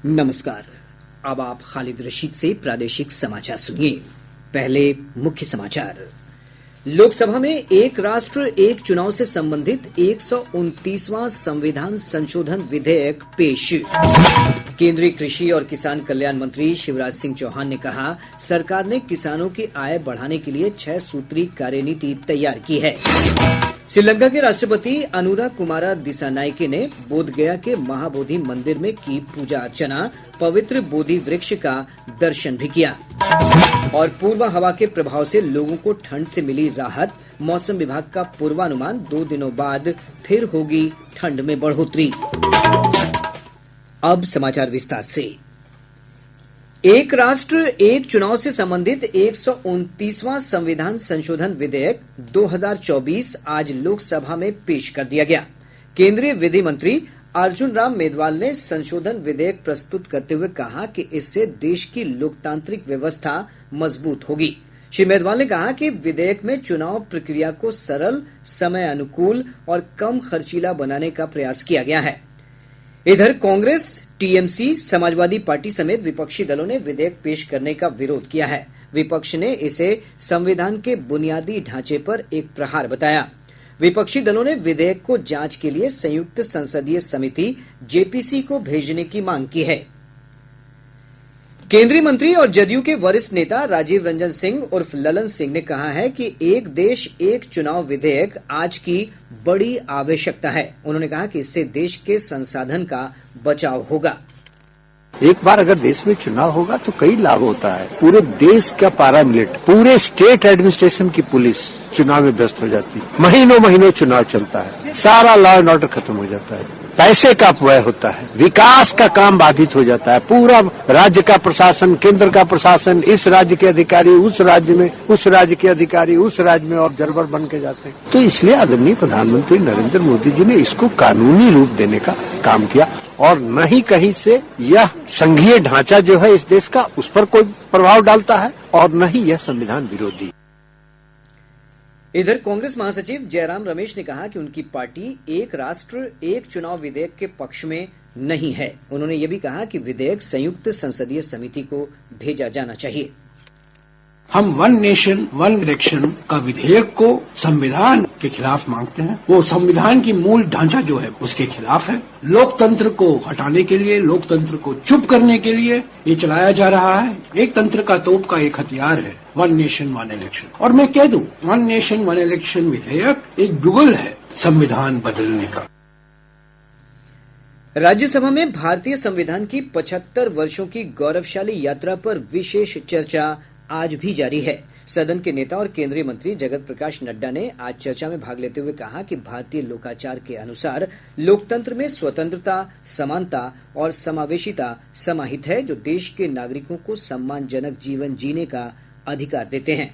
नमस्कार। अब आप खालिद रशीद से प्रादेशिक समाचार सुनिए। पहले मुख्य समाचार। लोकसभा में एक राष्ट्र एक चुनाव से संबंधित 129वां संविधान संशोधन विधेयक पेश। केंद्रीय कृषि और किसान कल्याण मंत्री शिवराज सिंह चौहान ने कहा, सरकार ने किसानों की आय बढ़ाने के लिए 6 सूत्री कार्यनीति तैयार की है। श्रीलंका के राष्ट्रपति अनुरा कुमारा दिसानायके ने बोधगया के महाबोधि मंदिर में की पूजा अर्चना, पवित्र बोधि वृक्ष का दर्शन भी किया। और पूर्व हवा के प्रभाव से लोगों को ठंड से मिली राहत। मौसम विभाग का पूर्वानुमान, 2 दिनों बाद फिर होगी ठंड में बढ़ोतरी। अब समाचार विस्तार से। एक राष्ट्र एक चुनाव से संबंधित 129वां संविधान संशोधन विधेयक 2024 आज लोकसभा में पेश कर दिया गया। केंद्रीय विधि मंत्री अर्जुन राम मेघवाल ने संशोधन विधेयक प्रस्तुत करते हुए कहा कि इससे देश की लोकतांत्रिक व्यवस्था मजबूत होगी। श्री मेघवाल ने कहा कि विधेयक में चुनाव प्रक्रिया को सरल, समय अनुकूल और कम खर्चीला बनाने का प्रयास किया गया है। इधर कांग्रेस, टीएमसी, समाजवादी पार्टी समेत विपक्षी दलों ने विधेयक पेश करने का विरोध किया है। विपक्ष ने इसे संविधान के बुनियादी ढांचे पर एक प्रहार बताया। विपक्षी दलों ने विधेयक को जांच के लिए संयुक्त संसदीय समिति जेपीसी को भेजने की मांग की है। केंद्रीय मंत्री और जदयू के वरिष्ठ नेता राजीव रंजन सिंह उर्फ ललन सिंह ने कहा है कि एक देश एक चुनाव विधेयक आज की बड़ी आवश्यकता है। उन्होंने कहा कि इससे देश के संसाधन का बचाव होगा। एक बार अगर देश में चुनाव होगा तो कई लाभ होता है। पूरे देश का पैरामिलिट्री, पूरे स्टेट एडमिनिस्ट्रेशन की पुलिस चुनाव में व्यस्त हो जाती है। महीनों महीनों चुनाव चलता है, सारा लॉ एंड ऑर्डर खत्म हो जाता है, पैसे का अपव्यय होता है, विकास का काम बाधित हो जाता है। पूरा राज्य का प्रशासन, केंद्र का प्रशासन, इस राज्य के अधिकारी उस राज्य में, उस राज्य के अधिकारी उस राज्य में ऑब्जर्वर बन के जाते हैं। तो इसलिए आदरणीय प्रधानमंत्री नरेंद्र मोदी जी ने इसको कानूनी रूप देने का काम किया और न ही कहीं से यह संघीय ढांचा जो है इस देश का उस पर कोई प्रभाव डालता है और न ही यह संविधान विरोधी। इधर कांग्रेस महासचिव जयराम रमेश ने कहा कि उनकी पार्टी एक राष्ट्र एक चुनाव विधेयक के पक्ष में नहीं है। उन्होंने ये भी कहा कि विधेयक संयुक्त संसदीय समिति को भेजा जाना चाहिए। हम 1 नेशन 1 इलेक्शन का विधेयक को संविधान के खिलाफ मांगते हैं। वो संविधान की मूल ढांचा जो है उसके खिलाफ है। लोकतंत्र को हटाने के लिए, लोकतंत्र को चुप करने के लिए ये चलाया जा रहा है। एक तंत्र का तोप का एक हथियार है 1 नेशन 1 इलेक्शन। और मैं कह दूं 1 नेशन 1 इलेक्शन विधेयक एक बिगुल है संविधान बदलने का। राज्यसभा में भारतीय संविधान की 75 वर्षों की गौरवशाली यात्रा पर विशेष चर्चा आज भी जारी है। सदन के नेता और केंद्रीय मंत्री जगत प्रकाश नड्डा ने आज चर्चा में भाग लेते हुए कहा कि भारतीय लोकाचार के अनुसार लोकतंत्र में स्वतंत्रता, समानता और समावेशिता समाहित है, जो देश के नागरिकों को सम्मानजनक जीवन जीने का अधिकार देते हैं।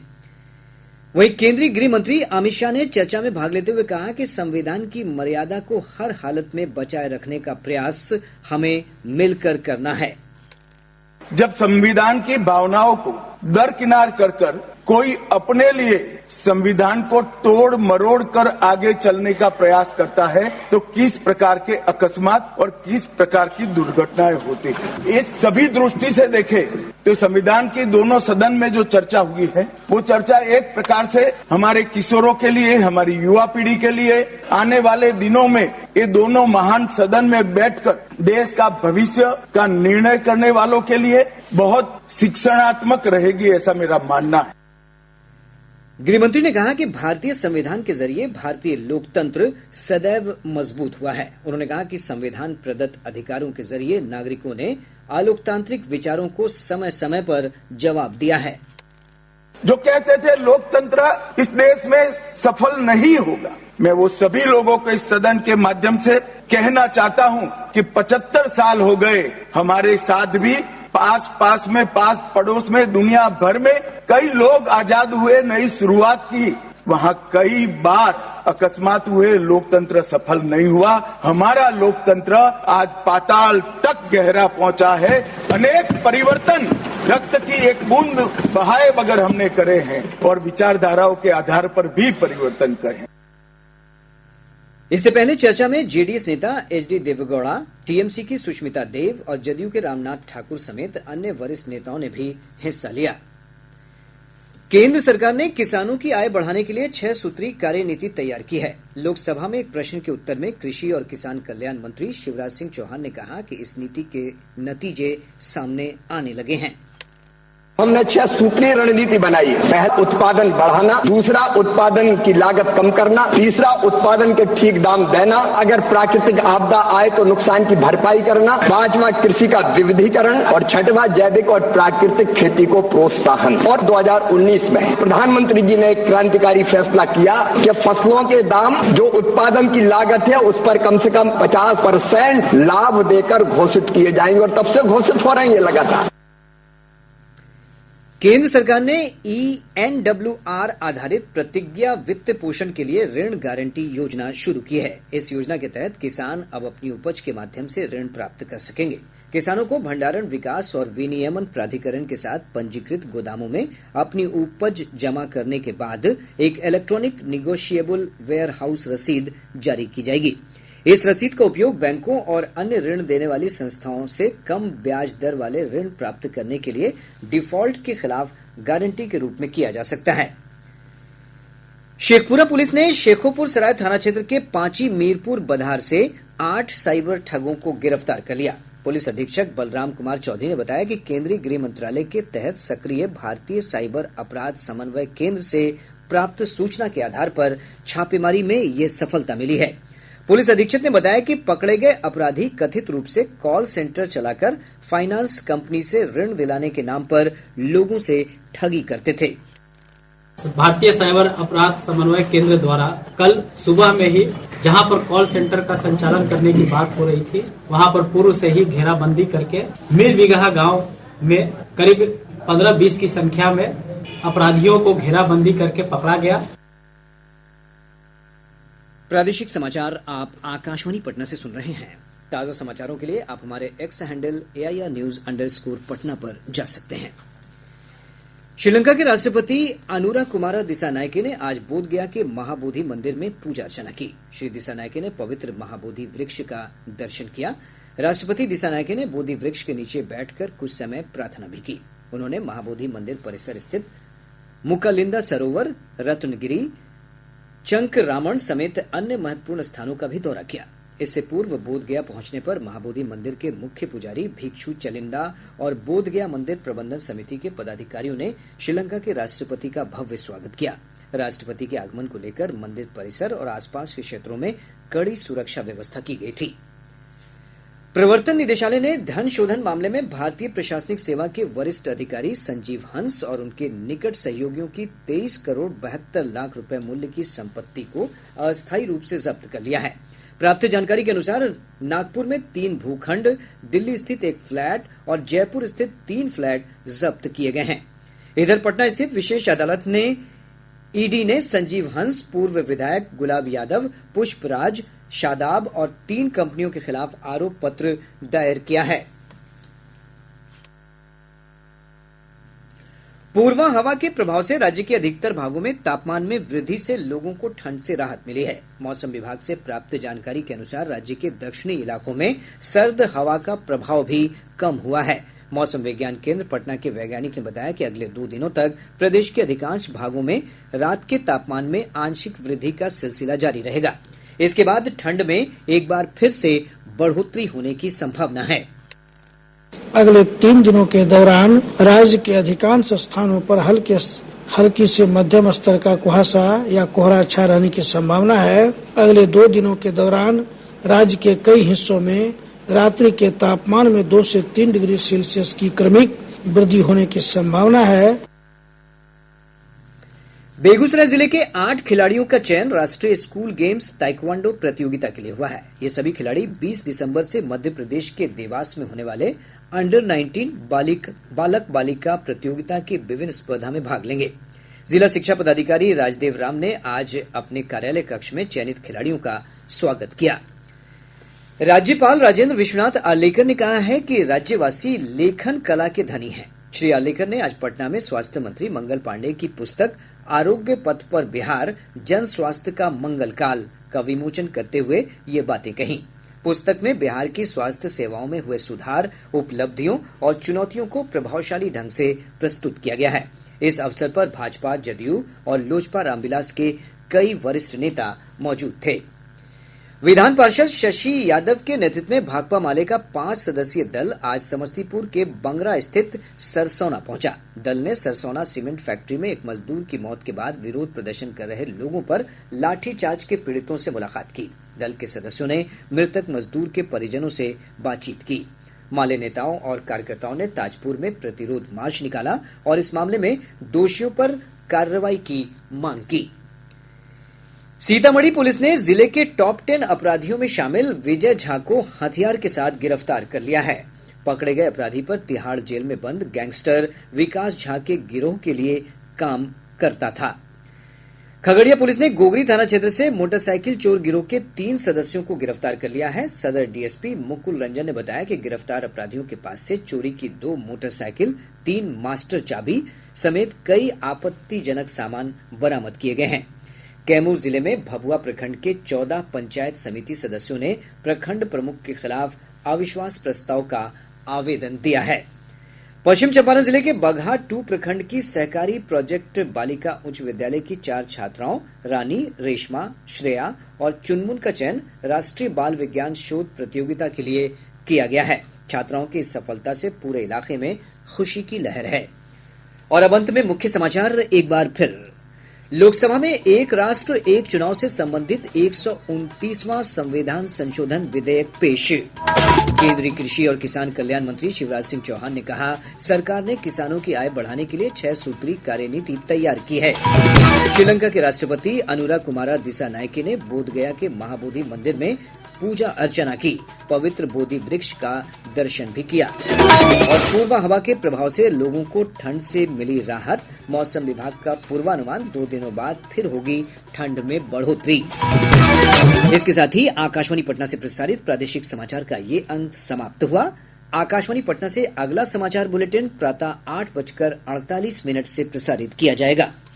वहीं केंद्रीय गृह मंत्री अमित शाह ने चर्चा में भाग लेते हुए कहा कि संविधान की मर्यादा को हर हालत में बचाए रखने का प्रयास हमें मिलकर करना है। जब संविधान की भावनाओं को दरकिनार कर कोई अपने लिए संविधान को तोड़ मरोड़ कर आगे चलने का प्रयास करता है तो किस प्रकार के अकस्मात और किस प्रकार की दुर्घटनाएं होती हैं। इस सभी दृष्टि से देखें तो संविधान की दोनों सदन में जो चर्चा हुई है वो चर्चा एक प्रकार से हमारे किशोरों के लिए, हमारी युवा पीढ़ी के लिए आने वाले दिनों में ये दोनों महान सदन में बैठकर देश का भविष्य का निर्णय करने वालों के लिए बहुत शिक्षणात्मक रहेगी, ऐसा मेरा मानना है। गृहमंत्री ने कहा कि भारतीय संविधान के जरिए भारतीय लोकतंत्र सदैव मजबूत हुआ है। उन्होंने कहा कि संविधान प्रदत्त अधिकारों के जरिए नागरिकों ने अलोकतांत्रिक विचारों को समय समय पर जवाब दिया है। जो कहते थे लोकतंत्र इस देश में सफल नहीं होगा, मैं वो सभी लोगों को इस सदन के माध्यम से कहना चाहता हूं कि 75 साल हो गए हमारे साथ भी पास में, पास पड़ोस में, दुनिया भर में कई लोग आजाद हुए, नई शुरुआत की, वहां कई बार अकस्मात हुए, लोकतंत्र सफल नहीं हुआ। हमारा लोकतंत्र आज पाताल तक गहरा पहुंचा है। अनेक परिवर्तन रक्त की एक बूंद बहाए बगैर हमने करे हैं और विचारधाराओं के आधार पर भी परिवर्तन करे हैं। इससे पहले चर्चा में जेडीएस नेता एचडी देवेगौड़ा, टीएमसी की सुष्मिता देव और जदयू के रामनाथ ठाकुर समेत अन्य वरिष्ठ नेताओं ने भी हिस्सा लिया। केंद्र सरकार ने किसानों की आय बढ़ाने के लिए 6 सूत्री कार्यनीति तैयार की है। लोकसभा में एक प्रश्न के उत्तर में कृषि और किसान कल्याण मंत्री शिवराज सिंह चौहान ने कहा कि इस नीति के नतीजे सामने आने लगे हैं। हमने 6 सूत्रीय रणनीति बनाई है। पहला, उत्पादन बढ़ाना। दूसरा, उत्पादन की लागत कम करना। तीसरा, उत्पादन के ठीक दाम देना। अगर प्राकृतिक आपदा आए तो नुकसान की भरपाई करना। पांचवा, कृषि का विविधीकरण। और छठवां, जैविक और प्राकृतिक खेती को प्रोत्साहन। और 2019 में प्रधानमंत्री जी ने एक क्रांतिकारी फैसला किया कि फसलों के दाम जो उत्पादन की लागत है उस पर कम से कम 50% लाभ देकर घोषित किए जाएंगे, और तब से घोषित हो रहे हैं ये लगातार। केंद्र सरकार ने ENWR आधारित प्रतिज्ञा वित्त पोषण के लिए ऋण गारंटी योजना शुरू की है। इस योजना के तहत किसान अब अपनी उपज के माध्यम से ऋण प्राप्त कर सकेंगे। किसानों को भंडारण विकास और विनियमन प्राधिकरण के साथ पंजीकृत गोदामों में अपनी उपज जमा करने के बाद एक इलेक्ट्रॉनिक निगोशिएबल वेयर हाउस रसीद जारी की जाएगी। इस रसीद का उपयोग बैंकों और अन्य ऋण देने वाली संस्थाओं से कम ब्याज दर वाले ऋण प्राप्त करने के लिए डिफॉल्ट के खिलाफ गारंटी के रूप में किया जा सकता है। शेखपुरा पुलिस ने शेखोपुर सराय थाना क्षेत्र के पांची मीरपुर बधार से 8 साइबर ठगों को गिरफ्तार कर लिया। पुलिस अधीक्षक बलराम कुमार चौधरी ने बताया कि केंद्रीय गृह मंत्रालय के तहत सक्रिय भारतीय साइबर अपराध समन्वय केंद्र से प्राप्त सूचना के आधार पर छापेमारी में ये सफलता मिली है। पुलिस अधीक्षक ने बताया कि पकड़े गए अपराधी कथित रूप से कॉल सेंटर चलाकर फाइनेंस कंपनी से ऋण दिलाने के नाम पर लोगों से ठगी करते थे। भारतीय साइबर अपराध समन्वय केंद्र द्वारा कल सुबह में ही जहां पर कॉल सेंटर का संचालन करने की बात हो रही थी, वहां पर पूर्व से ही घेराबंदी करके मीर बिगहा गांव में करीब 15-20 की संख्या में अपराधियों को घेराबंदी करके पकड़ा गया। प्रादेशिक समाचार आप आकाशवाणी पटना से सुन रहे हैं। ताजा समाचारों के लिए आप हमारे एक्स हैंडल AIR_News_ पर जा सकते हैं। श्रीलंका के राष्ट्रपति अनुरा कुमारा दिसानायके ने आज बोधगया के महाबोधि मंदिर में पूजा अर्चना की। श्री दिसानायके ने पवित्र महाबोधि वृक्ष का दर्शन किया। राष्ट्रपति दिसानायके ने बोधि वृक्ष के नीचे बैठकर कुछ समय प्रार्थना भी की। उन्होंने महाबोधि मंदिर परिसर स्थित मुकालिंदा सरोवर, रत्नगिरी, चंक रामन समेत अन्य महत्वपूर्ण स्थानों का भी दौरा किया। इससे पूर्व बोधगया पहुंचने पर महाबोधि मंदिर के मुख्य पुजारी भिक्षु चलिंदा और बोधगया मंदिर प्रबंधन समिति के पदाधिकारियों ने श्रीलंका के राष्ट्रपति का भव्य स्वागत किया। राष्ट्रपति के आगमन को लेकर मंदिर परिसर और आसपास के क्षेत्रों में कड़ी सुरक्षा व्यवस्था की गई थी। प्रवर्तन निदेशालय ने धन शोधन मामले में भारतीय प्रशासनिक सेवा के वरिष्ठ अधिकारी संजीव हंस और उनके निकट सहयोगियों की 23 करोड़ 72 लाख रुपए मूल्य की संपत्ति को अस्थायी रूप से जब्त कर लिया है। प्राप्त जानकारी के अनुसार नागपुर में 3 भूखंड, दिल्ली स्थित 1 फ्लैट और जयपुर स्थित 3 फ्लैट जब्त किए गए हैं। इधर पटना स्थित विशेष अदालत ने ईडी ने संजीव हंस, पूर्व विधायक गुलाब यादव, पुष्पराज, शादाब और 3 कंपनियों के खिलाफ आरोप पत्र दायर किया है। पूर्वा हवा के प्रभाव से राज्य के अधिकतर भागों में तापमान में वृद्धि से लोगों को ठंड से राहत मिली है। मौसम विभाग से प्राप्त जानकारी के अनुसार राज्य के दक्षिणी इलाकों में सर्द हवा का प्रभाव भी कम हुआ है। मौसम विज्ञान केंद्र पटना के वैज्ञानिक ने बताया कि अगले 2 दिनों तक प्रदेश के अधिकांश भागों में रात के तापमान में आंशिक वृद्धि का सिलसिला जारी रहेगा। इसके बाद ठंड में एक बार फिर से बढ़ोतरी होने की संभावना है। अगले 3 दिनों के दौरान राज्य के अधिकांश स्थानों पर हल्की से मध्यम स्तर का कुहासा या कोहरा छा रहने की संभावना है। अगले 2 दिनों के दौरान राज्य के कई हिस्सों में रात्रि के तापमान में 2 से 3 डिग्री सेल्सियस की क्रमिक वृद्धि होने की संभावना है। बेगूसराय जिले के 8 खिलाड़ियों का चयन राष्ट्रीय स्कूल गेम्स ताइक्वांडो प्रतियोगिता के लिए हुआ है। ये सभी खिलाड़ी 20 दिसंबर से मध्य प्रदेश के देवास में होने वाले अंडर 19 बालक बालिका प्रतियोगिता की विभिन्न स्पर्धा में भाग लेंगे। जिला शिक्षा पदाधिकारी राजदेव राम ने आज अपने कार्यालय कक्ष में चयनित खिलाड़ियों का स्वागत किया। राज्यपाल राजेंद्र विश्वनाथ आर्लेकर ने कहा है कि राज्यवासी लेखन कला के धनी हैं। श्री आर्लेकर ने आज पटना में स्वास्थ्य मंत्री मंगल पांडेय की पुस्तक आरोग्य पथ पर बिहार, जन स्वास्थ्य का मंगल काल का विमोचन करते हुए ये बातें कहीं। पुस्तक में बिहार की स्वास्थ्य सेवाओं में हुए सुधार, उपलब्धियों और चुनौतियों को प्रभावशाली ढंग से प्रस्तुत किया गया है। इस अवसर पर भाजपा, जदयू और लोजपा रामविलास के कई वरिष्ठ नेता मौजूद थे। विधान पार्षद शशि यादव के नेतृत्व में भाकपा माले का 5 सदस्यीय दल आज समस्तीपुर के बंगरा स्थित सरसौना पहुंचा। दल ने सरसौना सीमेंट फैक्ट्री में एक मजदूर की मौत के बाद विरोध प्रदर्शन कर रहे लोगों पर लाठीचार्ज के पीड़ितों से मुलाकात की। दल के सदस्यों ने मृतक मजदूर के परिजनों से बातचीत की। माले नेताओं और कार्यकर्ताओं ने ताजपुर में प्रतिरोध मार्च निकाला और इस मामले में दोषियों पर कार्रवाई की मांग की। सीतामढ़ी पुलिस ने जिले के टॉप 10 अपराधियों में शामिल विजय झा को हथियार के साथ गिरफ्तार कर लिया है। पकड़े गए अपराधी पर तिहाड़ जेल में बंद गैंगस्टर विकास झा के गिरोह के लिए काम करता था। खगड़िया पुलिस ने गोगरी थाना क्षेत्र से मोटरसाइकिल चोर गिरोह के 3 सदस्यों को गिरफ्तार कर लिया है। सदर डीएसपी मुकुल रंजन ने बताया कि गिरफ्तार अपराधियों के पास से चोरी की 2 मोटरसाइकिल, 3 मास्टर चाबी समेत कई आपत्तिजनक सामान बरामद किए गए हैं। कैमूर जिले में भभुआ प्रखंड के 14 पंचायत समिति सदस्यों ने प्रखंड प्रमुख के खिलाफ अविश्वास प्रस्ताव का आवेदन दिया है। पश्चिम चंपारण जिले के बगहा 2 प्रखंड की सहकारी प्रोजेक्ट बालिका उच्च विद्यालय की 4 छात्राओं रानी, रेशमा, श्रेया और चुनमुन का चयन राष्ट्रीय बाल विज्ञान शोध प्रतियोगिता के लिए किया गया है। छात्राओं की इस सफलता से पूरे इलाके में खुशी की लहर है। और अब अंत में मुख्य समाचार एक बार फिर। लोकसभा में एक राष्ट्र एक चुनाव से संबंधित 129वां संविधान संशोधन विधेयक पेश। केंद्रीय कृषि और किसान कल्याण मंत्री शिवराज सिंह चौहान ने कहा, सरकार ने किसानों की आय बढ़ाने के लिए 6 सूत्री कार्यनीति तैयार की है। श्रीलंका के राष्ट्रपति अनुरा कुमारा दिसानायके ने बोधगया के महाबोधि मंदिर में पूजा अर्चना की, पवित्र बोधि वृक्ष का दर्शन भी किया। और पूर्वा हवा के प्रभाव से लोगों को ठंड से मिली राहत। मौसम विभाग का पूर्वानुमान 2 दिनों बाद फिर होगी ठंड में बढ़ोतरी। इसके साथ ही आकाशवाणी पटना से प्रसारित प्रादेशिक समाचार का ये अंक समाप्त हुआ। आकाशवाणी पटना से अगला समाचार बुलेटिन प्रातः 8:48 से प्रसारित किया जाएगा।